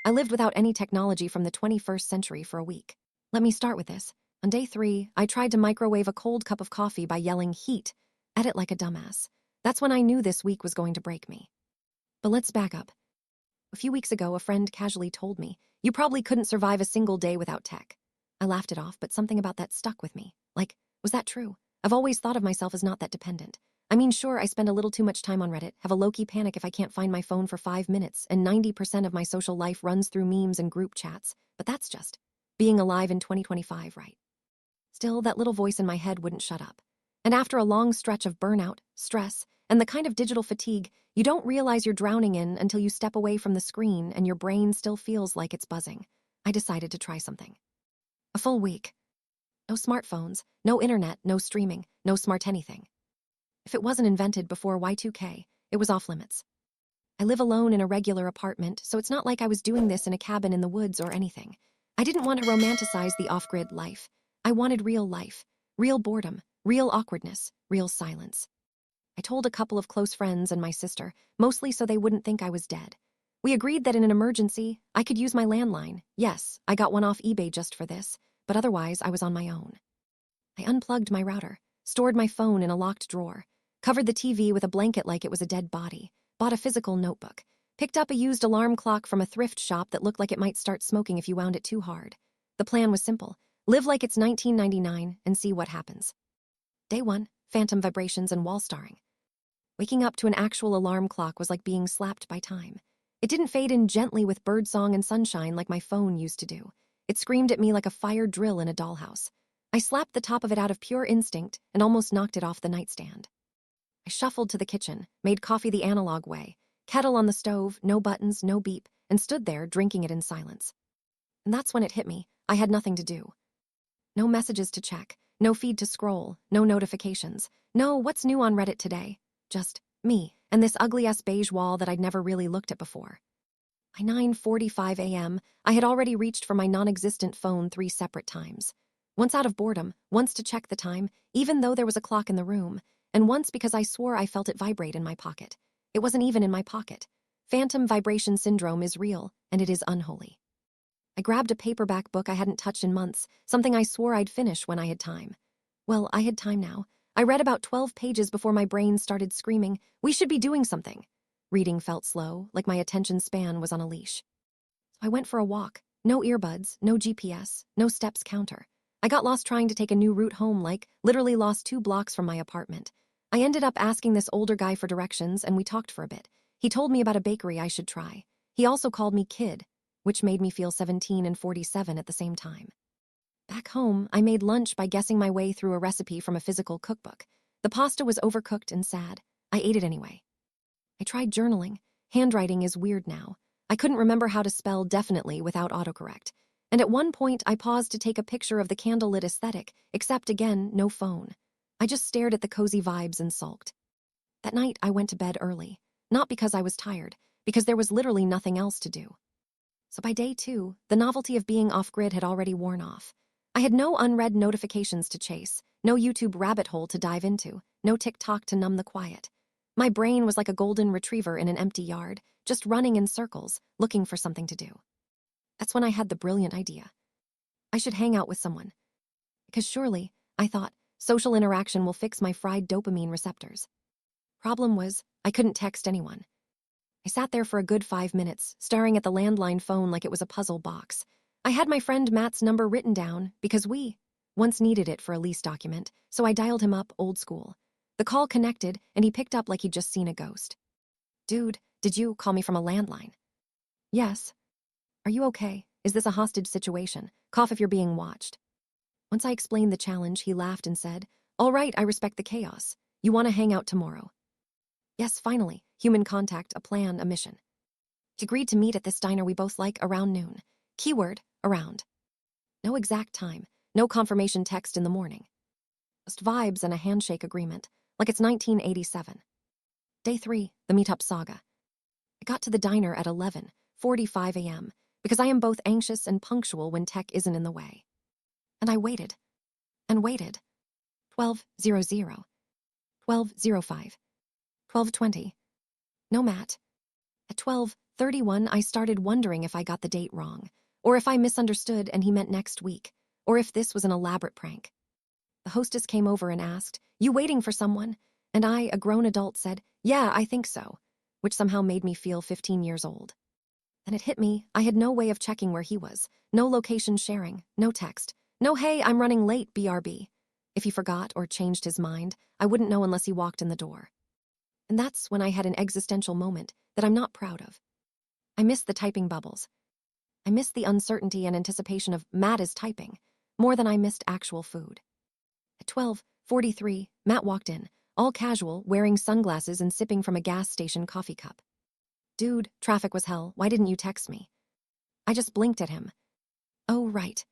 I lived without any technology from the 21st century for a week. Let me start with this. On day 3, I tried to microwave a cold cup of coffee by yelling heat at it like a dumbass. That's when I knew this week was going to break me. But let's back up. A few weeks ago, a friend casually told me, "You probably couldn't survive a single day without tech." I laughed it off, but something about that stuck with me. Like, was that true? I've always thought of myself as not that dependent. I mean, sure, I spend a little too much time on Reddit, have a low-key panic if I can't find my phone for 5 minutes, and 90% of my social life runs through memes and group chats. But that's just being alive in 2025, right? Still, that little voice in my head wouldn't shut up. And after a long stretch of burnout, stress, and the kind of digital fatigue you don't realize you're drowning in until you step away from the screen and your brain still feels like it's buzzing, I decided to try something. A full week. No smartphones, no internet, no streaming, no smart anything. If it wasn't invented before Y2K, it was off limits. I live alone in a regular apartment, so it's not like I was doing this in a cabin in the woods or anything. I didn't want to romanticize the off-grid life. I wanted real life, real boredom, real awkwardness, real silence. I told a couple of close friends and my sister, mostly so they wouldn't think I was dead. We agreed that in an emergency, I could use my landline. Yes, I got one off eBay just for this, but otherwise I was on my own. I unplugged my router, stored my phone in a locked drawer, covered the TV with a blanket like it was a dead body, bought a physical notebook, picked up a used alarm clock from a thrift shop that looked like it might start smoking if you wound it too hard. The plan was simple. Live like it's 1999 and see what happens. Day 1, phantom vibrations and wall starring. Waking up to an actual alarm clock was like being slapped by time. It didn't fade in gently with birdsong and sunshine like my phone used to do. It screamed at me like a fire drill in a dollhouse. I slapped the top of it out of pure instinct and almost knocked it off the nightstand. I shuffled to the kitchen, made coffee the analog way, kettle on the stove, no buttons, no beep, and stood there drinking it in silence. And that's when it hit me. I had nothing to do. No messages to check, no feed to scroll, no notifications, no what's new on Reddit today. Just me and this ugly-ass beige wall that I'd never really looked at before. By 9:45 a.m., I had already reached for my non-existent phone 3 separate times. Once out of boredom, once to check the time, even though there was a clock in the room, and once because I swore I felt it vibrate in my pocket. It wasn't even in my pocket. Phantom vibration syndrome is real, and it is unholy. I grabbed a paperback book I hadn't touched in months, something I swore I'd finish when I had time. Well, I had time now. I read about 12 pages before my brain started screaming, "We should be doing something." Reading felt slow, like my attention span was on a leash. So I went for a walk. No earbuds, no GPS, no steps counter. I got lost trying to take a new route home, like literally lost 2 blocks from my apartment. I ended up asking this older guy for directions, and we talked for a bit. He told me about a bakery I should try. He also called me kid, which made me feel 17 and 47 at the same time. Back home, I made lunch by guessing my way through a recipe from a physical cookbook. The pasta was overcooked and sad. I ate it anyway. I tried journaling. Handwriting is weird now. I couldn't remember how to spell definitely without autocorrect. And at one point, I paused to take a picture of the candlelit aesthetic, except again, no phone. I just stared at the cozy vibes and sulked. That night, I went to bed early. Not because I was tired, because there was literally nothing else to do. So by day 2, the novelty of being off-grid had already worn off. I had no unread notifications to chase, no YouTube rabbit hole to dive into, no TikTok to numb the quiet. My brain was like a golden retriever in an empty yard, just running in circles, looking for something to do. That's when I had the brilliant idea. I should hang out with someone. Because surely, I thought, social interaction will fix my fried dopamine receptors. Problem was, I couldn't text anyone. I sat there for a good 5 minutes, staring at the landline phone like it was a puzzle box. I had my friend Matt's number written down because we once needed it for a lease document, so I dialed him up old school. The call connected, and he picked up like he'd just seen a ghost. "Dude, did you call me from a landline?" "Yes." "Are you okay? Is this a hostage situation? Cough if you're being watched." Once I explained the challenge, he laughed and said, "All right, I respect the chaos. You want to hang out tomorrow?" Yes, finally. Human contact, a plan, a mission. He agreed to meet at this diner we both like around noon. Keyword, around. No exact time, no confirmation text in the morning. Just vibes and a handshake agreement, like it's 1987. Day 3, the meetup saga. I got to the diner at 11:45 a.m. because I am both anxious and punctual when tech isn't in the way. And I waited. And waited. 12:00. 12:05. 12:20. No Matt. At 12:30, 31, I started wondering if I got the date wrong, or if I misunderstood and he meant next week, or if this was an elaborate prank. The hostess came over and asked, "You waiting for someone?" And I, a grown adult, said, "Yeah, I think so," which somehow made me feel 15 years old. Then it hit me, I had no way of checking where he was, no location sharing, no text, no "Hey, I'm running late, BRB." If he forgot or changed his mind, I wouldn't know unless he walked in the door. And that's when I had an existential moment that I'm not proud of. I missed the typing bubbles. I missed the uncertainty and anticipation of Matt is typing, more than I missed actual food. At 12:43, Matt walked in, all casual, wearing sunglasses and sipping from a gas station coffee cup. "Dude, traffic was hell. Why didn't you text me?" I just blinked at him. Oh, right.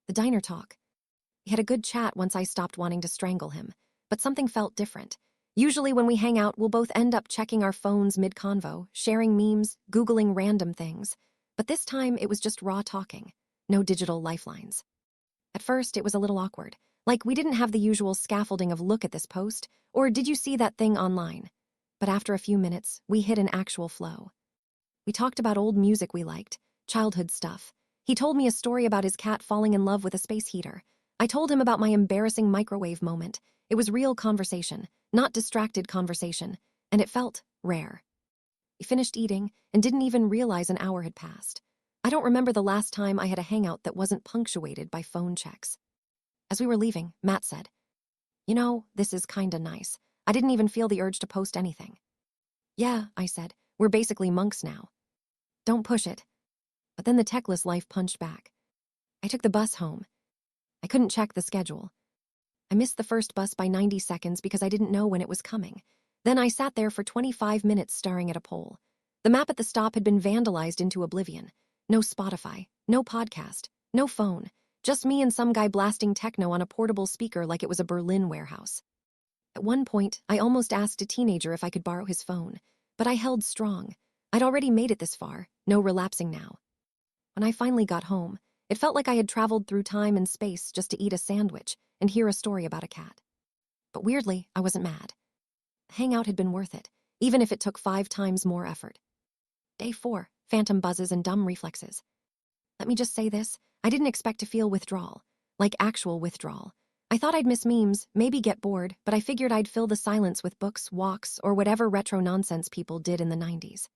The diner talk. We had a good chat once I stopped wanting to strangle him, but something felt different. Usually when we hang out, we'll both end up checking our phones mid-convo, sharing memes, Googling random things. But this time it was just raw talking, no digital lifelines. At first, it was a little awkward. Like, we didn't have the usual scaffolding of "look at this post," or "did you see that thing online?" But after a few minutes, we hit an actual flow. We talked about old music we liked, childhood stuff. He told me a story about his cat falling in love with a space heater. I told him about my embarrassing microwave moment. It was real conversation, not distracted conversation, and it felt rare. We finished eating and didn't even realize an hour had passed. I don't remember the last time I had a hangout that wasn't punctuated by phone checks. As we were leaving, Matt said, "You know, this is kinda nice. I didn't even feel the urge to post anything." "Yeah," I said, "we're basically monks now." "Don't push it." But then the techless life punched back. I took the bus home. I couldn't check the schedule. I missed the first bus by 90 seconds because I didn't know when it was coming. Then I sat there for 25 minutes staring at a pole. The map at the stop had been vandalized into oblivion. No Spotify, no podcast, no phone, just me and some guy blasting techno on a portable speaker like it was a Berlin warehouse. At one point, I almost asked a teenager if I could borrow his phone, but I held strong. I'd already made it this far, no relapsing now. When I finally got home, it felt like I had traveled through time and space just to eat a sandwich and hear a story about a cat. But weirdly, I wasn't mad. The hangout had been worth it, even if it took 5 times more effort. Day 4, phantom buzzes and dumb reflexes. Let me just say this, I didn't expect to feel withdrawal, like actual withdrawal. I thought I'd miss memes, maybe get bored, but I figured I'd fill the silence with books, walks, or whatever retro nonsense people did in the 90s.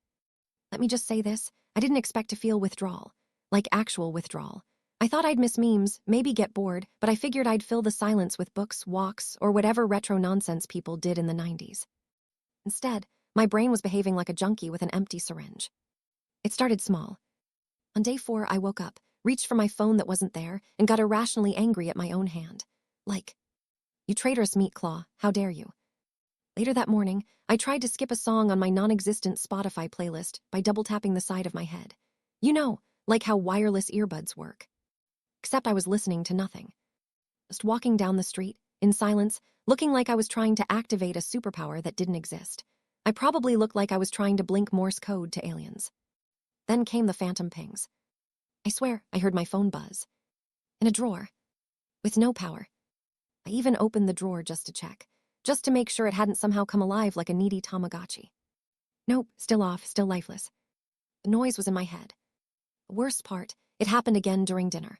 Let me just say this, I didn't expect to feel withdrawal, like actual withdrawal. I thought I'd miss memes, maybe get bored, but I figured I'd fill the silence with books, walks, or whatever retro nonsense people did in the 90s. Instead, my brain was behaving like a junkie with an empty syringe. It started small. On day 4, I woke up, reached for my phone that wasn't there, and got irrationally angry at my own hand. Like, "You traitorous meat claw, how dare you?" Later that morning, I tried to skip a song on my non-existent Spotify playlist by double-tapping the side of my head. You know, like how wireless earbuds work. Except I was listening to nothing. Just walking down the street, in silence, looking like I was trying to activate a superpower that didn't exist. I probably looked like I was trying to blink Morse code to aliens. Then came the phantom pings. I swear I heard my phone buzz. In a drawer. With no power. I even opened the drawer just to check. Just to make sure it hadn't somehow come alive like a needy Tamagotchi. Nope, still off, still lifeless. The noise was in my head. The worst part, it happened again during dinner.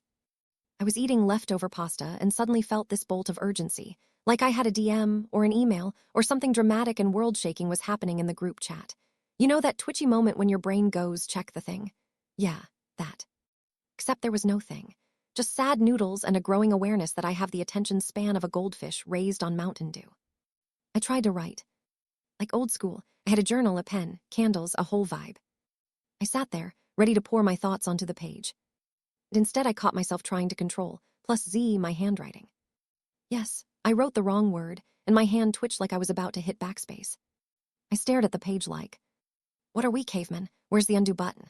I was eating leftover pasta and suddenly felt this bolt of urgency, like I had a DM or an email or something dramatic and world-shaking was happening in the group chat. You know that twitchy moment when your brain goes, check the thing? Yeah, that. Except there was no thing. Just sad noodles and a growing awareness that I have the attention span of a goldfish raised on Mountain Dew. I tried to write. Like old school, I had a journal, a pen, candles, a whole vibe. I sat there, ready to pour my thoughts onto the page. And instead I caught myself trying to control, plus Z, my handwriting. Yes, I wrote the wrong word, and my hand twitched like I was about to hit backspace. I stared at the page like, what are we, cavemen? Where's the undo button?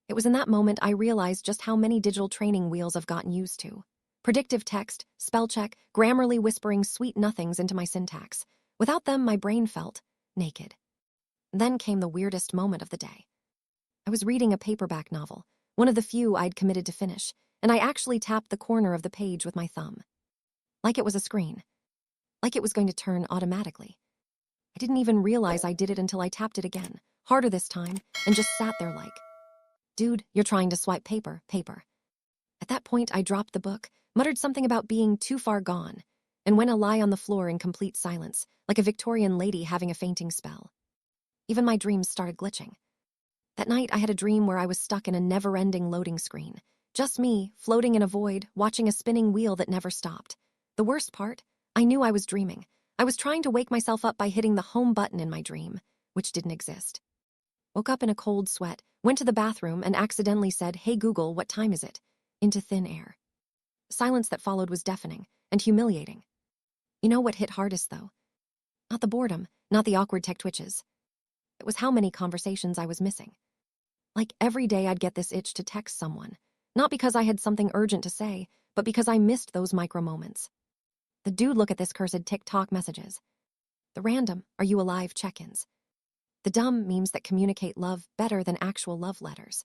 It was in that moment I realized just how many digital training wheels I've gotten used to. Predictive text, spell check, Grammarly whispering sweet nothings into my syntax. Without them, my brain felt naked. Then came the weirdest moment of the day. I was reading a paperback novel, one of the few I'd committed to finish, and I actually tapped the corner of the page with my thumb. Like it was a screen. Like it was going to turn automatically. I didn't even realize I did it until I tapped it again, harder this time, and just sat there like, dude, you're trying to swipe paper. At that point, I dropped the book, muttered something about being too far gone, and went a lie on the floor in complete silence, like a Victorian lady having a fainting spell. Even my dreams started glitching. That night, I had a dream where I was stuck in a never-ending loading screen. Just me, floating in a void, watching a spinning wheel that never stopped. The worst part? I knew I was dreaming. I was trying to wake myself up by hitting the home button in my dream, which didn't exist. Woke up in a cold sweat, went to the bathroom, and accidentally said, "Hey Google, what time is it?" into thin air. The silence that followed was deafening and humiliating. You know what hit hardest, though? Not the boredom, not the awkward tech twitches. It was how many conversations I was missing. Like every day I'd get this itch to text someone, not because I had something urgent to say, but because I missed those micro moments. The dude look at this cursed TikTok messages. The random, are you alive check-ins. The dumb memes that communicate love better than actual love letters.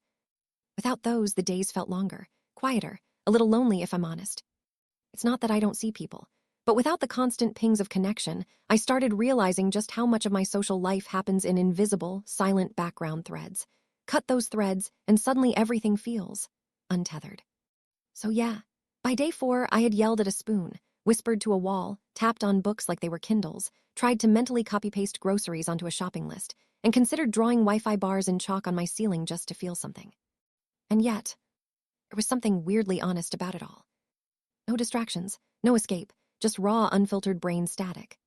Without those, the days felt longer, quieter, a little lonely if I'm honest. It's not that I don't see people, but without the constant pings of connection, I started realizing just how much of my social life happens in invisible, silent background threads. Cut those threads, and suddenly everything feels untethered. So yeah, by day 4, I had yelled at a spoon, whispered to a wall, tapped on books like they were Kindles, tried to mentally copy-paste groceries onto a shopping list, and considered drawing Wi-Fi bars in chalk on my ceiling just to feel something. And yet, there was something weirdly honest about it all. No distractions, no escape, just raw, unfiltered brain static.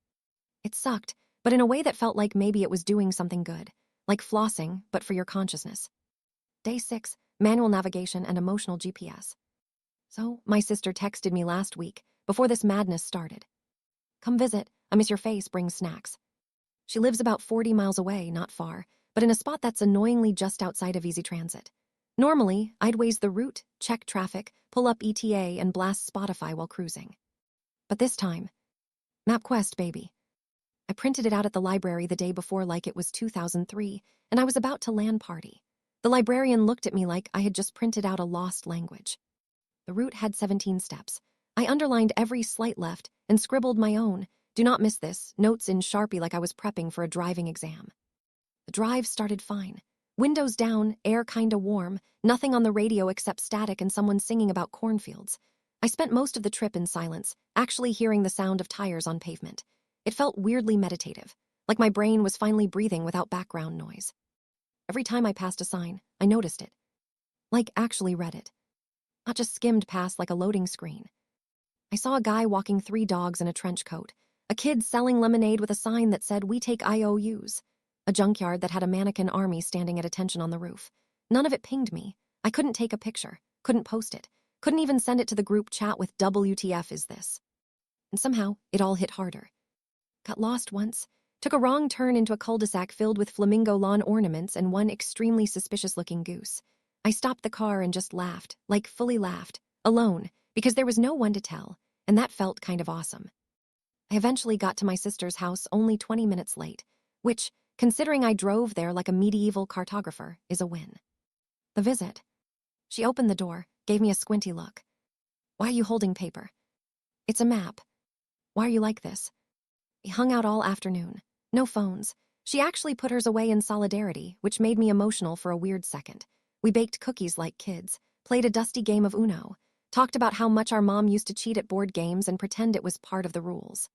It sucked, but in a way that felt like maybe it was doing something good, like flossing, but for your consciousness. Day 6, manual navigation and emotional GPS. So, my sister texted me last week, before this madness started. Come visit, I miss your face, bring snacks. She lives about 40 miles away, not far, but in a spot that's annoyingly just outside of easy transit. Normally, I'd waze the route, check traffic, pull up ETA, and blast Spotify while cruising. But this time, MapQuest, baby. I printed it out at the library the day before like it was 2003, and I was about to land party. The librarian looked at me like I had just printed out a lost language. The route had 17 steps. I underlined every slight left and scribbled my own, "Do not miss this," notes in Sharpie like I was prepping for a driving exam. The drive started fine. Windows down, air kinda warm, nothing on the radio except static and someone singing about cornfields. I spent most of the trip in silence, actually hearing the sound of tires on pavement. It felt weirdly meditative, like my brain was finally breathing without background noise. Every time I passed a sign, I noticed it. Like actually read it. Not just skimmed past like a loading screen. I saw a guy walking 3 dogs in a trench coat, a kid selling lemonade with a sign that said, "We take IOUs," a junkyard that had a mannequin army standing at attention on the roof. None of it pinged me. I couldn't take a picture, couldn't post it, couldn't even send it to the group chat with "WTF is this?" And somehow, it all hit harder. Got lost once, took a wrong turn into a cul-de-sac filled with flamingo lawn ornaments and one extremely suspicious-looking goose. I stopped the car and just laughed, like fully laughed, alone, because there was no one to tell, and that felt kind of awesome. I eventually got to my sister's house only 20 minutes late, which, considering I drove there like a medieval cartographer, is a win. The visit. She opened the door, gave me a squinty look. "Why are you holding paper?" "It's a map." "Why are you like this?" We hung out all afternoon. No phones. She actually put hers away in solidarity, which made me emotional for a weird second. We baked cookies like kids, played a dusty game of Uno, talked about how much our mom used to cheat at board games and pretend it was part of the rules.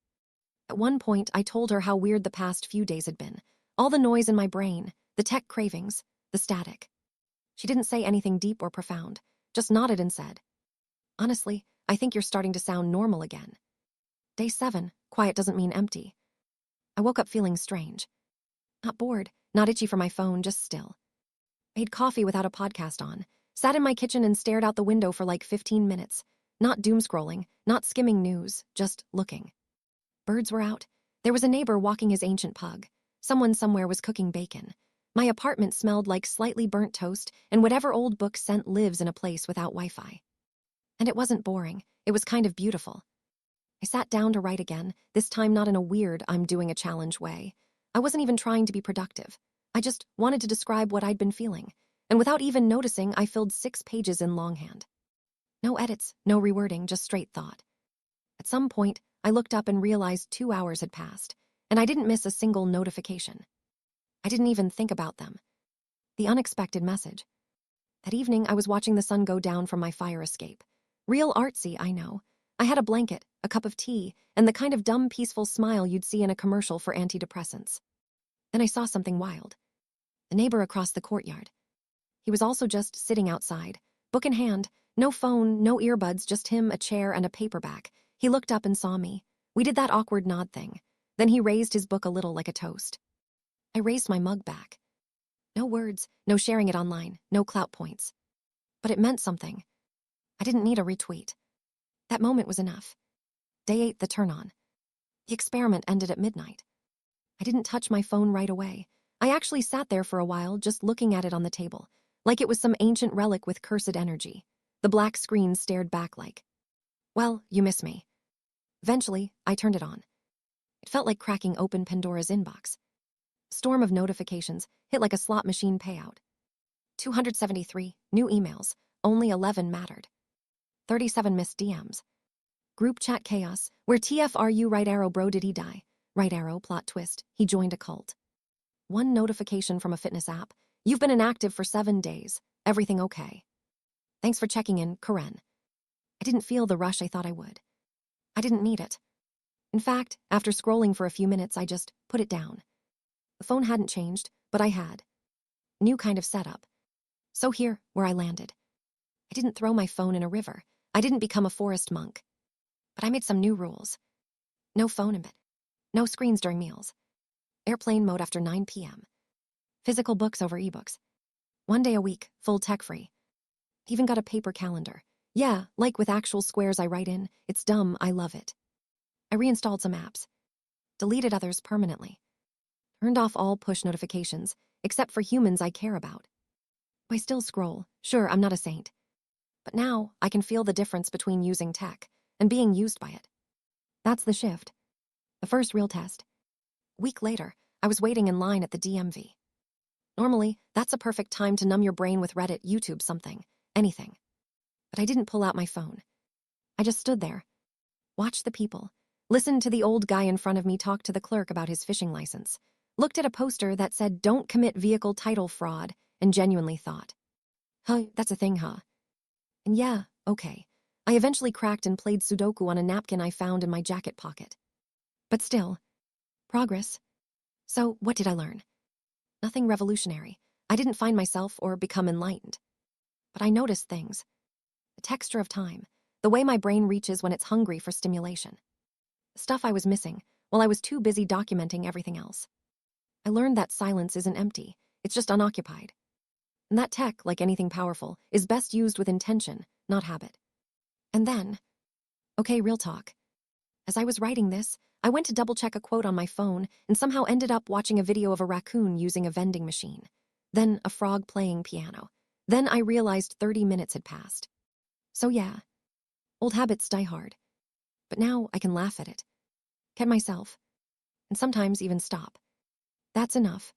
At one point, I told her how weird the past few days had been. All the noise in my brain, the tech cravings, the static. She didn't say anything deep or profound, just nodded and said, "Honestly, I think you're starting to sound normal again." Day 7, quiet doesn't mean empty. I woke up feeling strange. Not bored, not itchy for my phone, just still. Made coffee without a podcast on, sat in my kitchen and stared out the window for like 15 minutes. Not doom scrolling, not skimming news, just looking. Birds were out. There was a neighbor walking his ancient pug. Someone somewhere was cooking bacon. My apartment smelled like slightly burnt toast, and whatever old book scent lives in a place without Wi-Fi. And it wasn't boring, it was kind of beautiful. I sat down to write again, this time not in a weird, I'm doing a challenge way. I wasn't even trying to be productive. I just wanted to describe what I'd been feeling, and without even noticing, I filled 6 pages in longhand. No edits, no rewording, just straight thought. At some point, I looked up and realized 2 hours had passed, and I didn't miss a single notification. I didn't even think about them. The unexpected message. That evening, I was watching the sun go down from my fire escape. Real artsy, I know. I had a blanket, a cup of tea, and the kind of dumb, peaceful smile you'd see in a commercial for antidepressants. Then I saw something wild. The neighbor across the courtyard. He was also just sitting outside, book in hand, no phone, no earbuds, just him, a chair, and a paperback. He looked up and saw me. We did that awkward nod thing. Then he raised his book a little like a toast. I raised my mug back. No words, no sharing it online, no clout points. But it meant something. I didn't need a retweet. That moment was enough. Day 8, the turn on. The experiment ended at midnight. I didn't touch my phone right away. I actually sat there for a while, just looking at it on the table, like it was some ancient relic with cursed energy. The black screen stared back like, well, you miss me. Eventually, I turned it on. It felt like cracking open Pandora's inbox. Storm of notifications hit like a slot machine payout. 273 new emails, only 11 mattered. 37 missed DMs. Group chat chaos, where TFRU right arrow bro did he die? Right arrow plot twist, he joined a cult. One notification from a fitness app. You've been inactive for 7 days. Everything okay? Thanks for checking in, Karen. I didn't feel the rush I thought I would. I didn't need it. In fact, after scrolling for a few minutes, I just put it down. The phone hadn't changed, but I had. New kind of setup. So here, where I landed. I didn't throw my phone in a river. I didn't become a forest monk. But I made some new rules. No phone in bed. No screens during meals. Airplane mode after 9 p.m. Physical books over ebooks. 1 day a week, full tech-free. Even got a paper calendar. Yeah, like with actual squares I write in. It's dumb, I love it. I reinstalled some apps. Deleted others permanently. Turned off all push notifications, except for humans I care about. I still scroll. Sure, I'm not a saint. But now, I can feel the difference between using tech and being used by it. That's the shift. The first real test. A week later, I was waiting in line at the DMV. Normally, that's a perfect time to numb your brain with Reddit, YouTube, something, anything. But I didn't pull out my phone. I just stood there, watched the people, listened to the old guy in front of me talk to the clerk about his fishing license, looked at a poster that said, "Don't commit vehicle title fraud," and genuinely thought, huh, that's a thing, huh? And yeah, okay. I eventually cracked and played Sudoku on a napkin I found in my jacket pocket. But still, progress. So, what did I learn? Nothing revolutionary. I didn't find myself or become enlightened. But I noticed things. The texture of time, the way my brain reaches when it's hungry for stimulation. The stuff I was missing while I was too busy documenting everything else. I learned that silence isn't empty, it's just unoccupied. And that tech, like anything powerful, is best used with intention, not habit. And then, okay, real talk. As I was writing this, I went to double-check a quote on my phone and somehow ended up watching a video of a raccoon using a vending machine. Then a frog playing piano. Then I realized 30 minutes had passed. So yeah, old habits die hard. But now I can laugh at it, get myself, and sometimes even stop. That's enough.